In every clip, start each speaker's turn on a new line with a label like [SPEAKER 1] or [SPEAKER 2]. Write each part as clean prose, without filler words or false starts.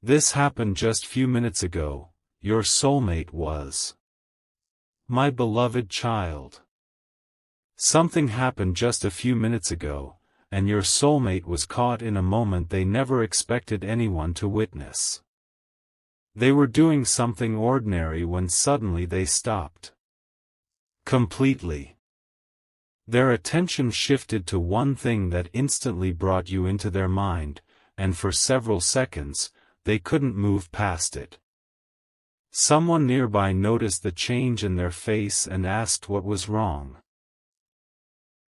[SPEAKER 1] This happened just few minutes ago. Your soulmate was. My beloved child. Something happened just a few minutes ago, and your soulmate was caught in a moment they never expected anyone to witness. They were doing something ordinary when suddenly they stopped. Completely. Their attention shifted to one thing that instantly brought you into their mind, and for several seconds, they couldn't move past it. Someone nearby noticed the change in their face and asked what was wrong.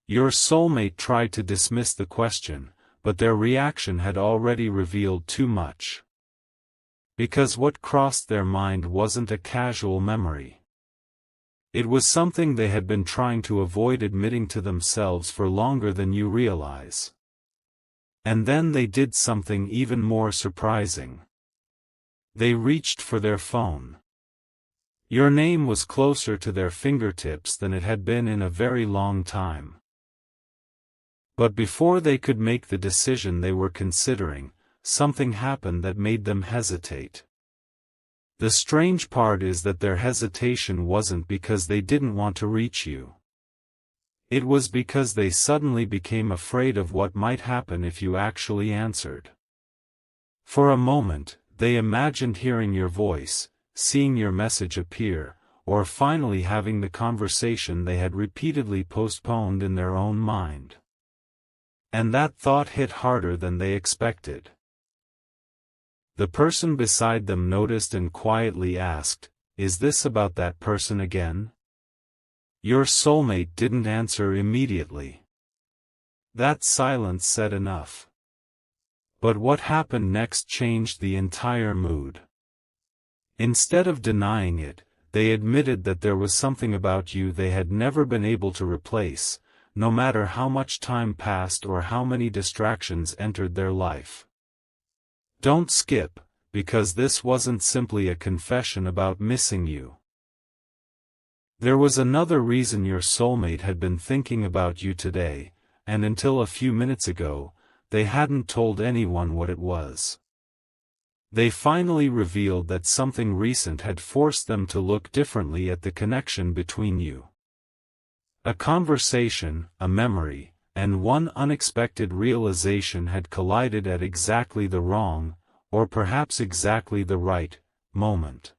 [SPEAKER 1] Your soulmate tried to dismiss the question, but their reaction had already revealed too much. Because what crossed their mind wasn't a casual memory. It was something they had been trying to avoid admitting to themselves for longer than you realize. And then they did something even more surprising. They reached for their phone. Your name was closer to their fingertips than it had been in a very long time. But before they could make the decision they were considering, something happened that made them hesitate. The strange part is that their hesitation wasn't because they didn't want to reach you. It was because they suddenly became afraid of what might happen if you actually answered. For a moment, they imagined hearing your voice, seeing your message appear, or finally having the conversation they had repeatedly postponed in their own mind. And that thought hit harder than they expected. The person beside them noticed and quietly asked, "Is this about that person again?" Your soulmate didn't answer immediately. That silence said enough. But what happened next changed the entire mood. Instead of denying it, they admitted that there was something about you they had never been able to replace, no matter how much time passed or how many distractions entered their life. Don't skip, because this wasn't simply a confession about missing you. There was another reason your soulmate had been thinking about you today, and until a few minutes ago, they hadn't told anyone what it was. They finally revealed that something recent had forced them to look differently at the connection between you. A conversation, a memory, and one unexpected realization had collided at exactly the wrong, or perhaps exactly the right, moment.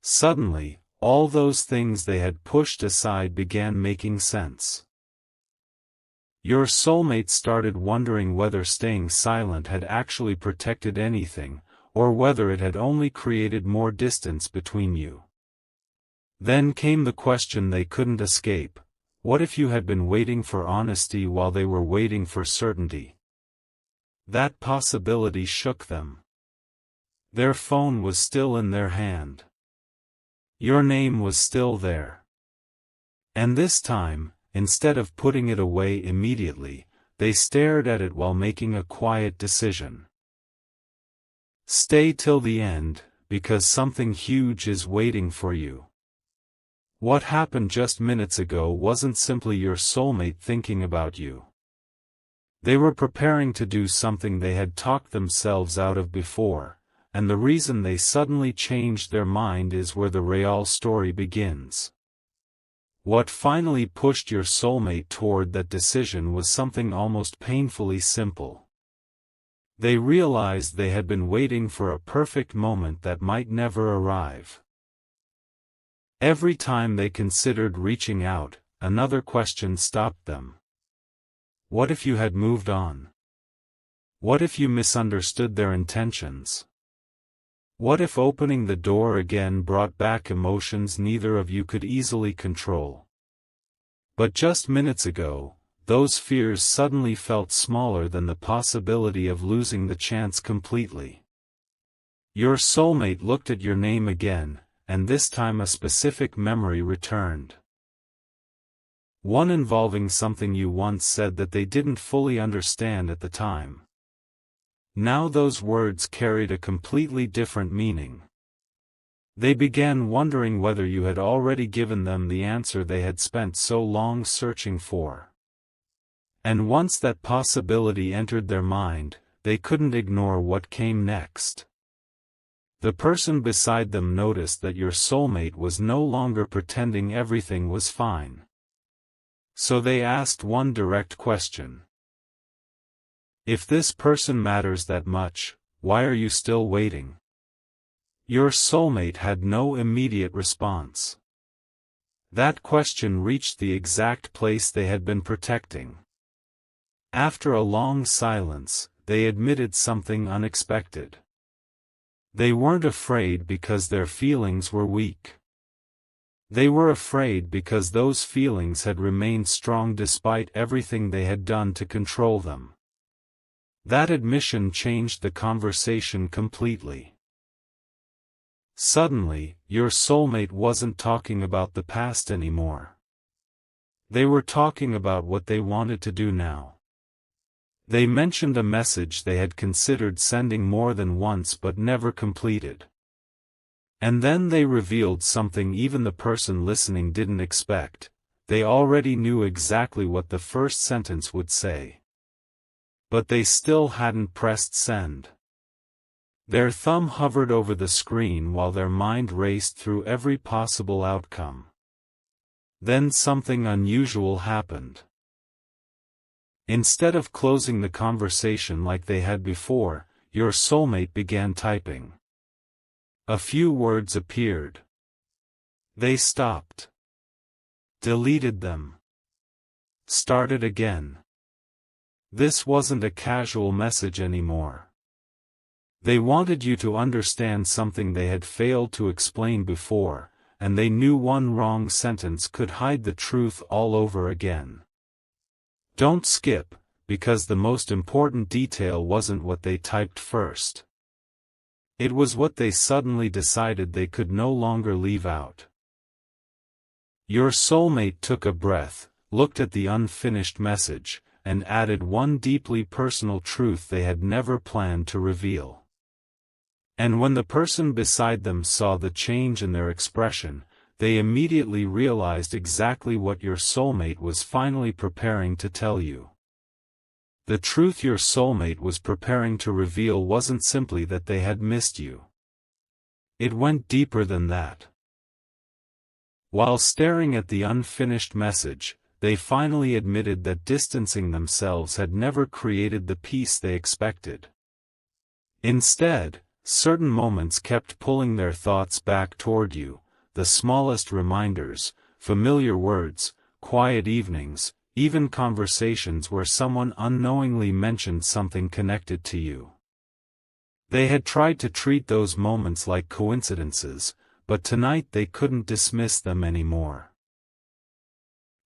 [SPEAKER 1] Suddenly, all those things they had pushed aside began making sense. Your soulmate started wondering whether staying silent had actually protected anything, or whether it had only created more distance between you. Then came the question they couldn't escape: what if you had been waiting for honesty while they were waiting for certainty? That possibility shook them. Their phone was still in their hand. Your name was still there. And this time, instead of putting it away immediately, they stared at it while making a quiet decision. Stay till the end, because something huge is waiting for you. What happened just minutes ago wasn't simply your soulmate thinking about you. They were preparing to do something they had talked themselves out of before, and the reason they suddenly changed their mind is where the real story begins. What finally pushed your soulmate toward that decision was something almost painfully simple. They realized they had been waiting for a perfect moment that might never arrive. Every time they considered reaching out, another question stopped them. What if you had moved on? What if you misunderstood their intentions? What if opening the door again brought back emotions neither of you could easily control? But just minutes ago, those fears suddenly felt smaller than the possibility of losing the chance completely. Your soulmate looked at your name again, and this time a specific memory returned. One involving something you once said that they didn't fully understand at the time. Now those words carried a completely different meaning. They began wondering whether you had already given them the answer they had spent so long searching for. And once that possibility entered their mind, they couldn't ignore what came next. The person beside them noticed that your soulmate was no longer pretending everything was fine. So they asked one direct question. If this person matters that much, why are you still waiting? Your soulmate had no immediate response. That question reached the exact place they had been protecting. After a long silence, they admitted something unexpected. They weren't afraid because their feelings were weak. They were afraid because those feelings had remained strong despite everything they had done to control them. That admission changed the conversation completely. Suddenly, your soulmate wasn't talking about the past anymore. They were talking about what they wanted to do now. They mentioned a message they had considered sending more than once but never completed. And then they revealed something even the person listening didn't expect. They already knew exactly what the first sentence would say. But they still hadn't pressed send. Their thumb hovered over the screen while their mind raced through every possible outcome. Then something unusual happened. Instead of closing the conversation like they had before, your soulmate began typing. A few words appeared. They stopped. Deleted them. Started again. This wasn't a casual message anymore. They wanted you to understand something they had failed to explain before, and they knew one wrong sentence could hide the truth all over again. Don't skip, because the most important detail wasn't what they typed first. It was what they suddenly decided they could no longer leave out. Your soulmate took a breath, looked at the unfinished message, and added one deeply personal truth they had never planned to reveal. And when the person beside them saw the change in their expression, they immediately realized exactly what your soulmate was finally preparing to tell you. The truth your soulmate was preparing to reveal wasn't simply that they had missed you. It went deeper than that. While staring at the unfinished message, they finally admitted that distancing themselves had never created the peace they expected. Instead, certain moments kept pulling their thoughts back toward you, the smallest reminders, familiar words, quiet evenings, even conversations where someone unknowingly mentioned something connected to you. They had tried to treat those moments like coincidences, but tonight they couldn't dismiss them anymore.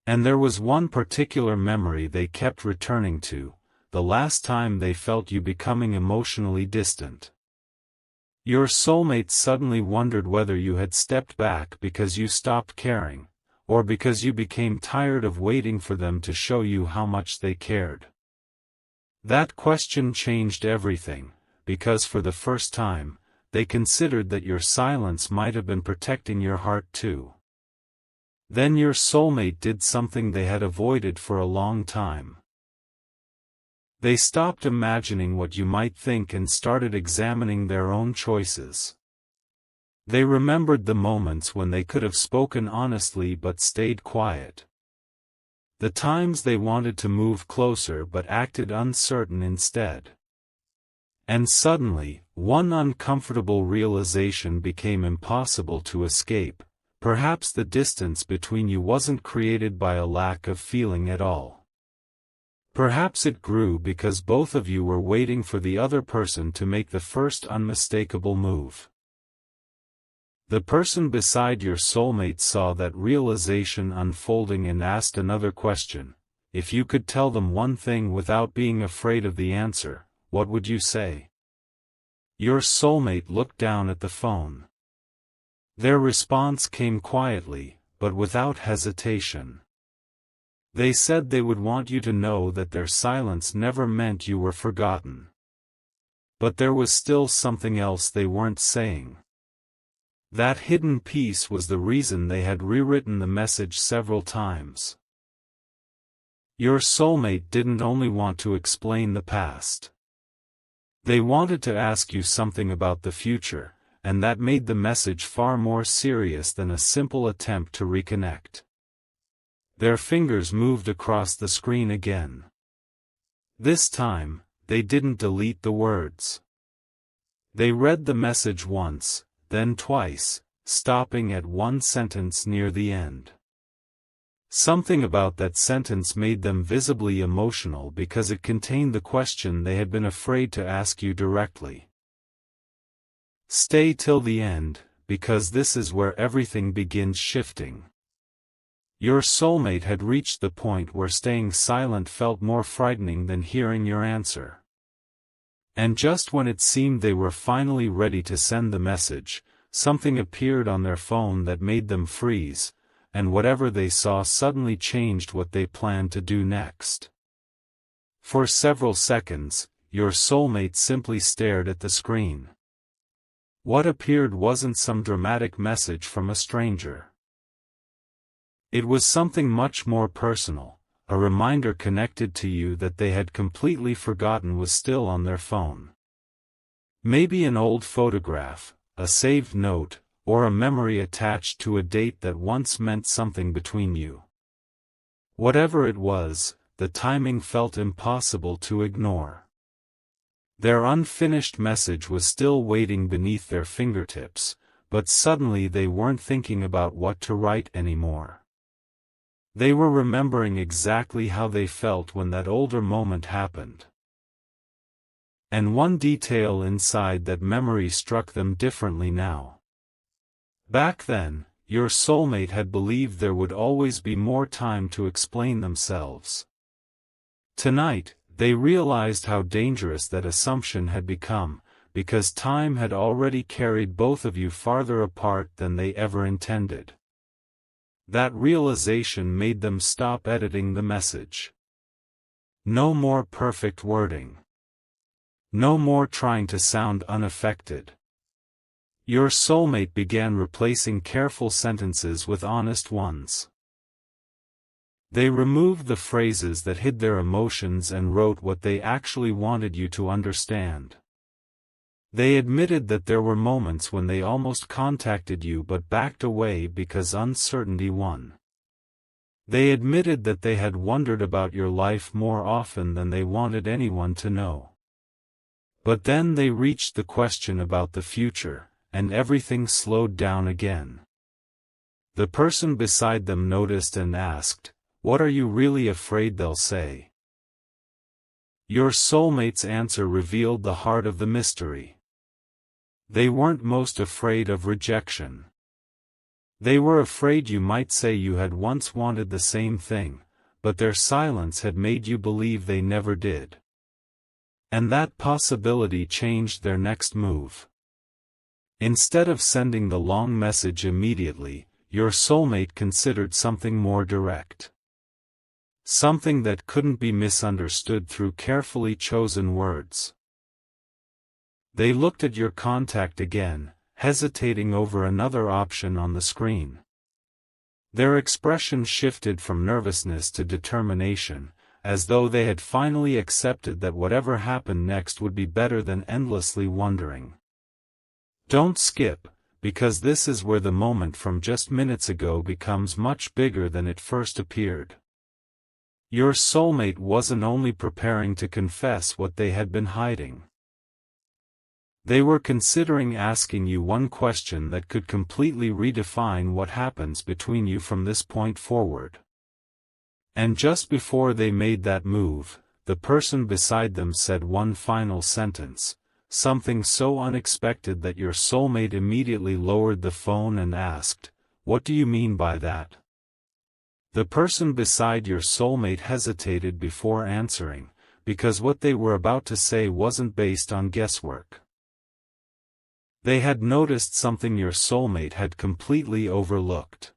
[SPEAKER 1] And there was one particular memory they kept returning to, the last time they felt you becoming emotionally distant. Your soulmate suddenly wondered whether you had stepped back because you stopped caring, or because you became tired of waiting for them to show you how much they cared. That question changed everything, because for the first time, they considered that your silence might have been protecting your heart too. Then your soulmate did something they had avoided for a long time. They stopped imagining what you might think and started examining their own choices. They remembered the moments when they could have spoken honestly but stayed quiet. The times they wanted to move closer but acted uncertain instead. And suddenly, one uncomfortable realization became impossible to escape. Perhaps the distance between you wasn't created by a lack of feeling at all. Perhaps it grew because both of you were waiting for the other person to make the first unmistakable move. The person beside your soulmate saw that realization unfolding and asked another question. If you could tell them one thing without being afraid of the answer, what would you say? Your soulmate looked down at the phone. Their response came quietly, but without hesitation. They said they would want you to know that their silence never meant you were forgotten. But there was still something else they weren't saying. That hidden piece was the reason they had rewritten the message several times. Your soulmate didn't only want to explain the past. They wanted to ask you something about the future, and that made the message far more serious than a simple attempt to reconnect. Their fingers moved across the screen again. This time, they didn't delete the words. They read the message once, then twice, stopping at one sentence near the end. Something about that sentence made them visibly emotional because it contained the question they had been afraid to ask you directly. Stay till the end, because this is where everything begins shifting. Your soulmate had reached the point where staying silent felt more frightening than hearing your answer. And just when it seemed they were finally ready to send the message, something appeared on their phone that made them freeze, and whatever they saw suddenly changed what they planned to do next. For several seconds, your soulmate simply stared at the screen. What appeared wasn't some dramatic message from a stranger. It was something much more personal, a reminder connected to you that they had completely forgotten was still on their phone. Maybe an old photograph, a saved note, or a memory attached to a date that once meant something between you. Whatever it was, the timing felt impossible to ignore. Their unfinished message was still waiting beneath their fingertips, but suddenly they weren't thinking about what to write anymore. They were remembering exactly how they felt when that older moment happened. And one detail inside that memory struck them differently now. Back then, your soulmate had believed there would always be more time to explain themselves. Tonight, they realized how dangerous that assumption had become, because time had already carried both of you farther apart than they ever intended. That realization made them stop editing the message. No more perfect wording. No more trying to sound unaffected. Your soulmate began replacing careful sentences with honest ones. They removed the phrases that hid their emotions and wrote what they actually wanted you to understand. They admitted that there were moments when they almost contacted you but backed away because uncertainty won. They admitted that they had wondered about your life more often than they wanted anyone to know. But then they reached the question about the future, and everything slowed down again. The person beside them noticed and asked, "What are you really afraid they'll say?" Your soulmate's answer revealed the heart of the mystery. They weren't most afraid of rejection. They were afraid you might say you had once wanted the same thing, but their silence had made you believe they never did. And that possibility changed their next move. Instead of sending the long message immediately, your soulmate considered something more direct. Something that couldn't be misunderstood through carefully chosen words. They looked at your contact again, hesitating over another option on the screen. Their expression shifted from nervousness to determination, as though they had finally accepted that whatever happened next would be better than endlessly wondering. Don't skip, because this is where the moment from just minutes ago becomes much bigger than it first appeared. Your soulmate wasn't only preparing to confess what they had been hiding. They were considering asking you one question that could completely redefine what happens between you from this point forward. And just before they made that move, the person beside them said one final sentence, something so unexpected that your soulmate immediately lowered the phone and asked, "What do you mean by that?" The person beside your soulmate hesitated before answering, because what they were about to say wasn't based on guesswork. They had noticed something your soulmate had completely overlooked.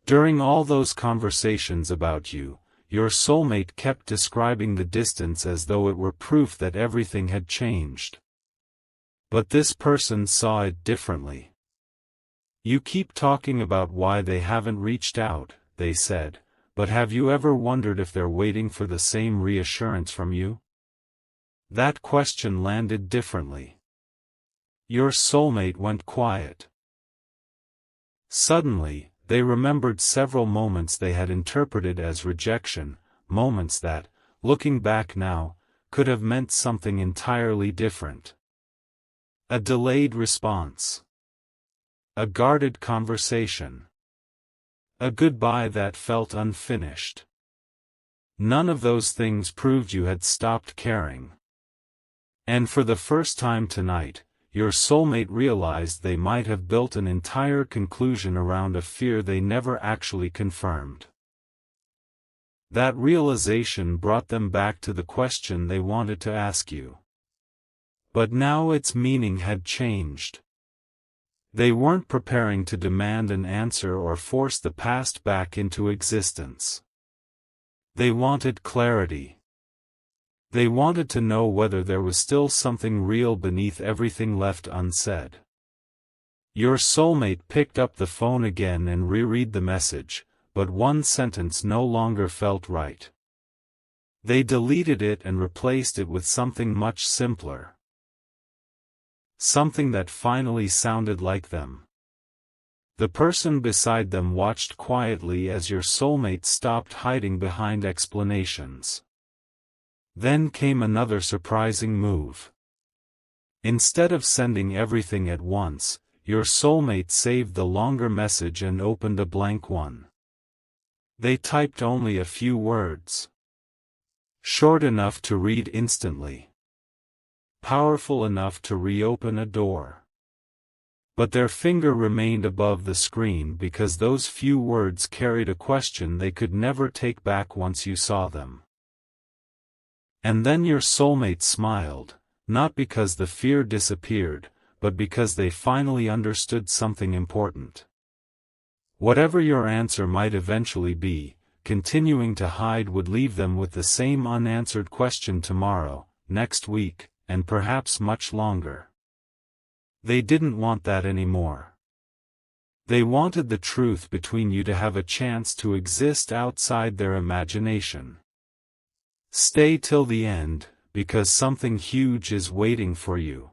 [SPEAKER 1] During all those conversations about you, your soulmate kept describing the distance as though it were proof that everything had changed. But this person saw it differently. "You keep talking about why they haven't reached out," they said, "but have you ever wondered if they're waiting for the same reassurance from you?" That question landed differently. Your soulmate went quiet. Suddenly, they remembered several moments they had interpreted as rejection, moments that, looking back now, could have meant something entirely different. A delayed response. A guarded conversation. A goodbye that felt unfinished. None of those things proved you had stopped caring. And for the first time tonight, your soulmate realized they might have built an entire conclusion around a fear they never actually confirmed. That realization brought them back to the question they wanted to ask you. But now its meaning had changed. They weren't preparing to demand an answer or force the past back into existence. They wanted clarity. They wanted to know whether there was still something real beneath everything left unsaid. Your soulmate picked up the phone again and reread the message, but one sentence no longer felt right. They deleted it and replaced it with something much simpler. Something that finally sounded like them. The person beside them watched quietly as your soulmate stopped hiding behind explanations. Then came another surprising move. Instead of sending everything at once, your soulmate saved the longer message and opened a blank one. They typed only a few words. Short enough to read instantly. Powerful enough to reopen a door. But their finger remained above the screen because those few words carried a question they could never take back once you saw them. And then your soulmate smiled, not because the fear disappeared, but because they finally understood something important. Whatever your answer might eventually be, continuing to hide would leave them with the same unanswered question tomorrow, next week, and perhaps much longer. They didn't want that anymore. They wanted the truth between you to have a chance to exist outside their imagination. Stay till the end, because something huge is waiting for you.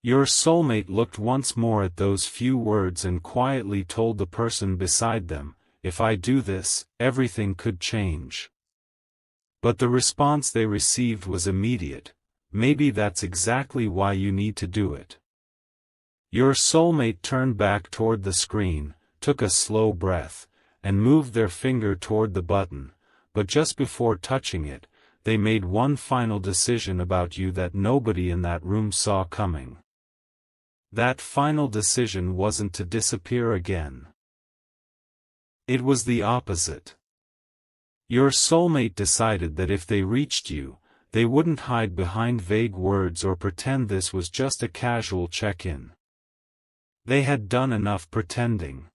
[SPEAKER 1] Your soulmate looked once more at those few words and quietly told the person beside them, "If I do this, everything could change." But the response they received was immediate. "Maybe that's exactly why you need to do it." Your soulmate turned back toward the screen, took a slow breath, and moved their finger toward the button. But just before touching it, they made one final decision about you that nobody in that room saw coming. That final decision wasn't to disappear again. It was the opposite. Your soulmate decided that if they reached you, they wouldn't hide behind vague words or pretend this was just a casual check-in. They had done enough pretending.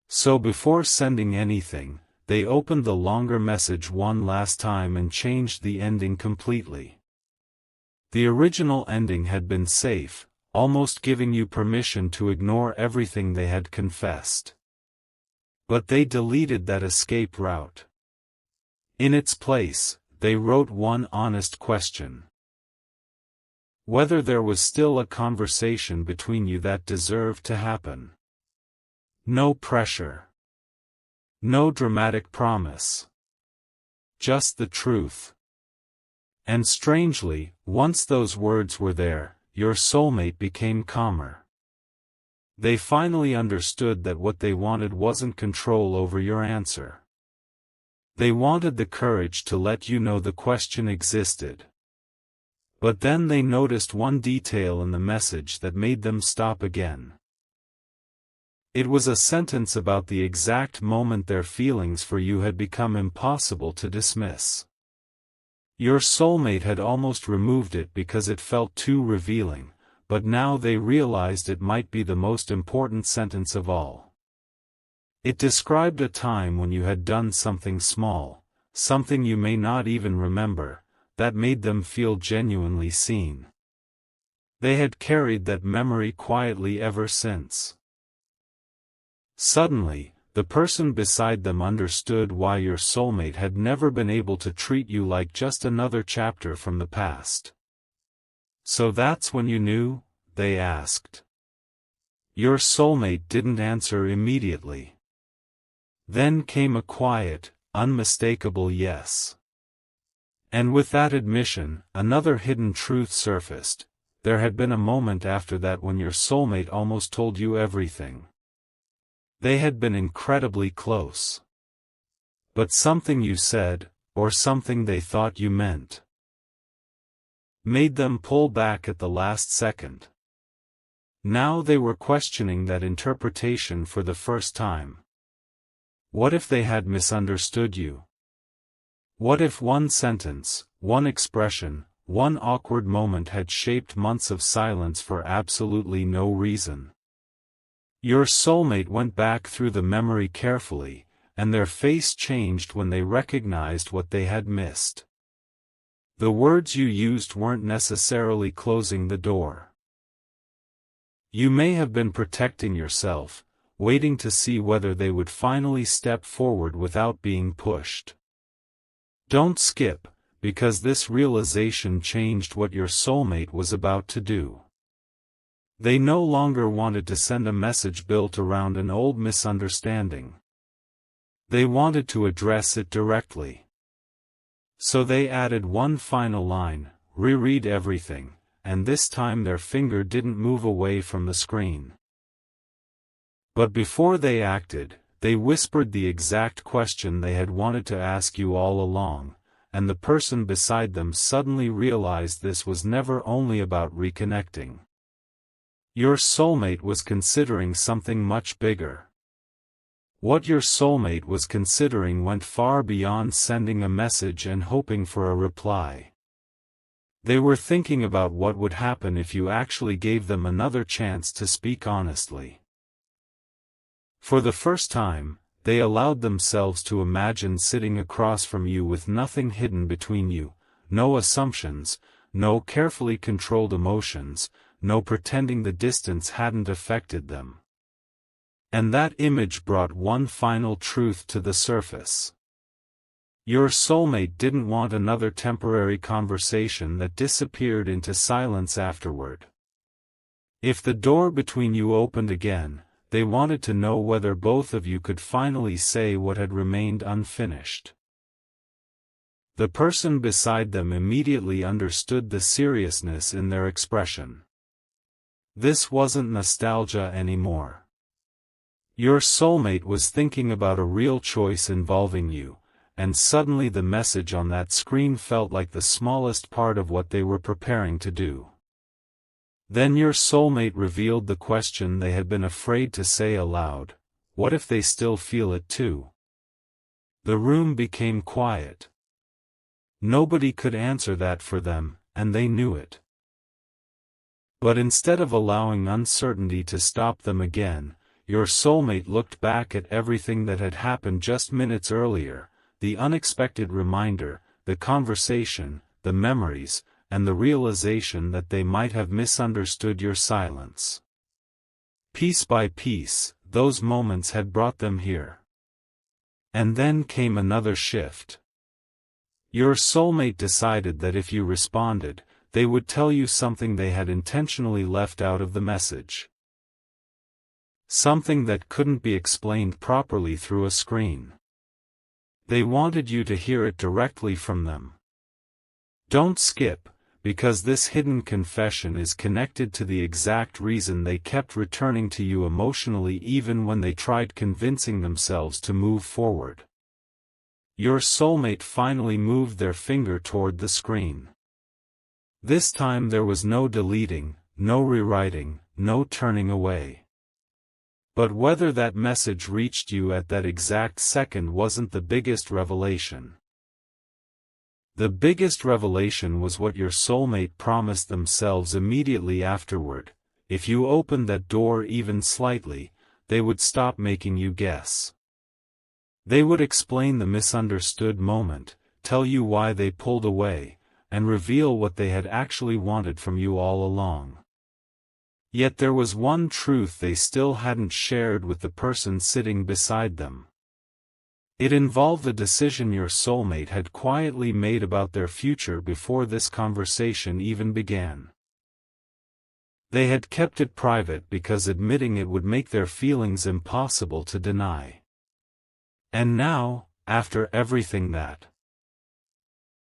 [SPEAKER 1] So before sending anything, they opened the longer message one last time and changed the ending completely. The original ending had been safe, almost giving you permission to ignore everything they had confessed. But they deleted that escape route. In its place, they wrote one honest question. Whether there was still a conversation between you that deserved to happen. No pressure. No dramatic promise. Just the truth. And strangely, once those words were there, your soulmate became calmer. They finally understood that what they wanted wasn't control over your answer. They wanted the courage to let you know the question existed. But then they noticed one detail in the message that made them stop again. It was a sentence about the exact moment their feelings for you had become impossible to dismiss. Your soulmate had almost removed it because it felt too revealing, but now they realized it might be the most important sentence of all. It described a time when you had done something small, something you may not even remember, that made them feel genuinely seen. They had carried that memory quietly ever since. Suddenly, the person beside them understood why your soulmate had never been able to treat you like just another chapter from the past. "So that's when you knew?" they asked. Your soulmate didn't answer immediately. Then came a quiet, unmistakable yes. And with that admission, another hidden truth surfaced. There had been a moment after that when your soulmate almost told you everything. They had been incredibly close. But something you said, or something they thought you meant, made them pull back at the last second. Now they were questioning that interpretation for the first time. What if they had misunderstood you? What if one sentence, one expression, one awkward moment had shaped months of silence for absolutely no reason? Your soulmate went back through the memory carefully, and their face changed when they recognized what they had missed. The words you used weren't necessarily closing the door. You may have been protecting yourself, waiting to see whether they would finally step forward without being pushed. Don't skip, because this realization changed what your soulmate was about to do. They no longer wanted to send a message built around an old misunderstanding. They wanted to address it directly. So they added one final line, "Reread everything," and this time their finger didn't move away from the screen. But before they acted, they whispered the exact question they had wanted to ask you all along, and the person beside them suddenly realized this was never only about reconnecting. Your soulmate was considering something much bigger. What your soulmate was considering went far beyond sending a message and hoping for a reply. They were thinking about what would happen if you actually gave them another chance to speak honestly. For the first time, they allowed themselves to imagine sitting across from you with nothing hidden between you, no assumptions, no carefully controlled emotions, no pretending the distance hadn't affected them. And that image brought one final truth to the surface. Your soulmate didn't want another temporary conversation that disappeared into silence afterward. If the door between you opened again, they wanted to know whether both of you could finally say what had remained unfinished. The person beside them immediately understood the seriousness in their expression. This wasn't nostalgia anymore. Your soulmate was thinking about a real choice involving you, and suddenly the message on that screen felt like the smallest part of what they were preparing to do. Then your soulmate revealed the question they had been afraid to say aloud: what if they still feel it too? The room became quiet. Nobody could answer that for them, and they knew it. But instead of allowing uncertainty to stop them again, your soulmate looked back at everything that had happened just minutes earlier, the unexpected reminder, the conversation, the memories, and the realization that they might have misunderstood your silence. Piece by piece, those moments had brought them here. And then came another shift. Your soulmate decided that if you responded, they would tell you something they had intentionally left out of the message. Something that couldn't be explained properly through a screen. They wanted you to hear it directly from them. Don't skip, because this hidden confession is connected to the exact reason they kept returning to you emotionally even when they tried convincing themselves to move forward. Your soulmate finally moved their finger toward the screen. This time there was no deleting, no rewriting, no turning away. But whether that message reached you at that exact second wasn't the biggest revelation. The biggest revelation was what your soulmate promised themselves immediately afterward: if you opened that door even slightly, they would stop making you guess. They would explain the misunderstood moment, tell you why they pulled away, and reveal what they had actually wanted from you all along. Yet there was one truth they still hadn't shared with the person sitting beside them. It involved a decision your soulmate had quietly made about their future before this conversation even began. They had kept it private because admitting it would make their feelings impossible to deny. And now, after everything that